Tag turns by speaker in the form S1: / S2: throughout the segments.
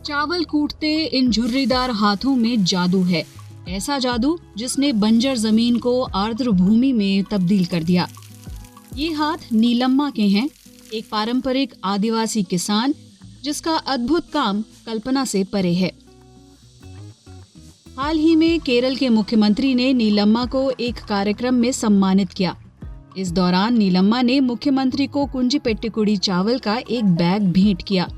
S1: चावल कूटते इन झुर्रीदार हाथों में जादू है, ऐसा जादू जिसने बंजर जमीन को आर्द्र भूमि में तब्दील कर दिया। ये हाथ नीलम्मा के हैं, एक पारंपरिक आदिवासी किसान जिसका अद्भुत काम कल्पना से परे है। हाल ही में केरल के मुख्यमंत्री ने नीलम्मा को एक कार्यक्रम में सम्मानित किया। इस दौरान नीलम्मा ने मुख्यमंत्री को कुंजिपेट्टिकुड़ी चावल का एक बैग भेंट किया।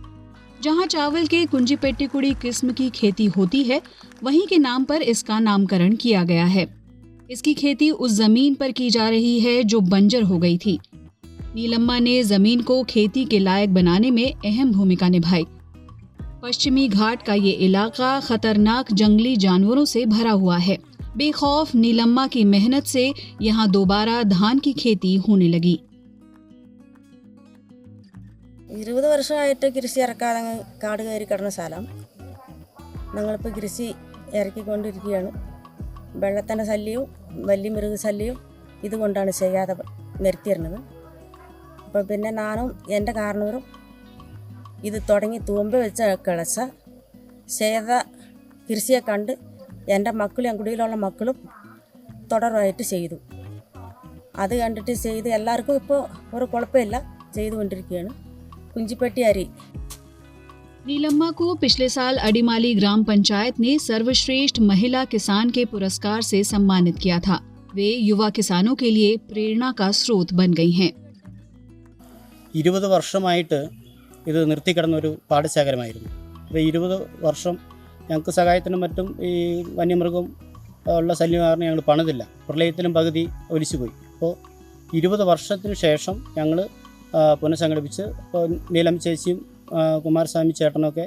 S1: जहां चावल के कुंजिपेट्टिकुड़ी किस्म की खेती होती है, वहीं के नाम पर इसका नामकरण किया गया है। इसकी खेती उस जमीन पर की जा रही है जो बंजर हो गई थी। नीलम्मा ने जमीन को खेती के लायक बनाने में अहम भूमिका निभाई। पश्चिमी घाट का ये इलाका खतरनाक जंगली जानवरों से भरा हुआ है। बेखौफ नीलम्मा की मेहनत से यहाँ दोबारा धान की खेती होने लगी।
S2: 20 വർഷമായിട്ട് കൃഷി ഇറക്കാതെ കാട് കയറി കിടന്ന സ്ഥലം ഞങ്ങളിപ്പോൾ കൃഷി ഇറക്കിക്കൊണ്ടിരിക്കുകയാണ്. വെള്ളത്തിൻ്റെ ശല്യവും വലിയ മൃഗശല്യവും ഇതുകൊണ്ടാണ് ചെയ്യാതെ നിർത്തിയിരുന്നത്. അപ്പോൾ പിന്നെ ഞാനും എൻ്റെ കാരണവരും ഇത് തുടങ്ങി തൂമ്പ വെച്ച കിളച്ച ചെയ്ത കൃഷിയെ കണ്ട് എൻ്റെ മക്കളും കുടിയിലുള്ള മക്കളും തുടർമായിട്ട് ചെയ്തു. അത് കണ്ടിട്ട് ചെയ്ത് എല്ലാവർക്കും ഇപ്പോൾ ഒരു കുഴപ്പമില്ല, ചെയ്തുകൊണ്ടിരിക്കുകയാണ്. कुंजीपेट्टी अरी।
S1: नीलम्मा को पिछले साल अडिमाली ग्राम पंचायत ने सर्वश्रेष्ठ महिला किसान के पुरस्कार से सम्मानित किया था। वे युवा किसानों के लिए प्रेरणा का स्रोत बन गई हैं।
S3: 20 വർഷമായിട്ട് ഇത് നിർത്തിക്കിടന്നൊരു പാടശേഖരമായിരുന്നു. അപ്പോൾ 20 വർഷം ഞങ്ങൾക്ക് സഹായത്തിനും മറ്റും ഈ വന്യമൃഗം ഉള്ള ശല്യം കാരണം ഞങ്ങൾ പണിതില്ല. പ്രളയത്തിലും പകുതി ഒലിച്ചുപോയി. അപ്പോൾ 20 വർഷത്തിന് ശേഷം ഞങ്ങൾ പുനഃസംഘടിപ്പിച്ച് ഇപ്പോൾ നീലം ചേച്ചിയും കുമാരസ്വാമി ചേട്ടനൊക്കെ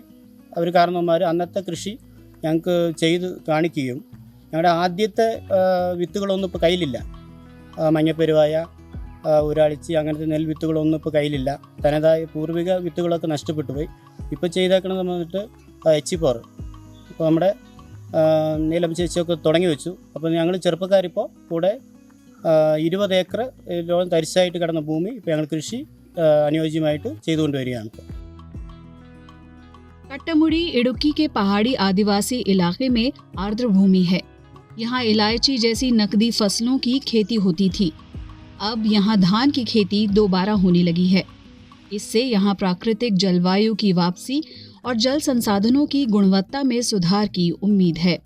S3: അവർ കാരണവന്മാർ അന്നത്തെ കൃഷി ഞങ്ങൾക്ക് ചെയ്ത് കാണിക്കുകയും ഞങ്ങളുടെ ആദ്യത്തെ വിത്തുകളൊന്നും ഇപ്പോൾ കയ്യിലില്ല. മഞ്ഞപ്പെരുവായ, ഊരാളിച്ചി അങ്ങനത്തെ നെൽവിത്തുകളൊന്നും ഇപ്പോൾ കയ്യിലില്ല. തനതായ പൂർവിക വിത്തുകളൊക്കെ നഷ്ടപ്പെട്ടു പോയി. ഇപ്പോൾ ചെയ്തേക്കണമെന്ന് വന്നിട്ട് എച്ചിപ്പോർ ഇപ്പോൾ നമ്മുടെ നീലം ചേച്ചിയൊക്കെ തുടങ്ങി വെച്ചു. അപ്പോൾ ഞങ്ങൾ ചെറുപ്പക്കാരിപ്പോൾ കൂടെ 20 ഏക്കർ തരിശായിട്ട് കിടന്ന ഭൂമി ഇപ്പോൾ ഞങ്ങൾ കൃഷി അനുയോജ്യമായിട്ട് ചെയ്തുകൊണ്ടുവരികയാണ്.
S1: कट्टामुड़ी इडुक्की के पहाड़ी आदिवासी इलाके में आर्द्र भूमि है। यहाँ इलायची जैसी नकदी फसलों की खेती होती थी। अब यहाँ धान की खेती दोबारा होने लगी है। इससे यहाँ प्राकृतिक जलवायु की वापसी और जल संसाधनों की गुणवत्ता में सुधार की उम्मीद है।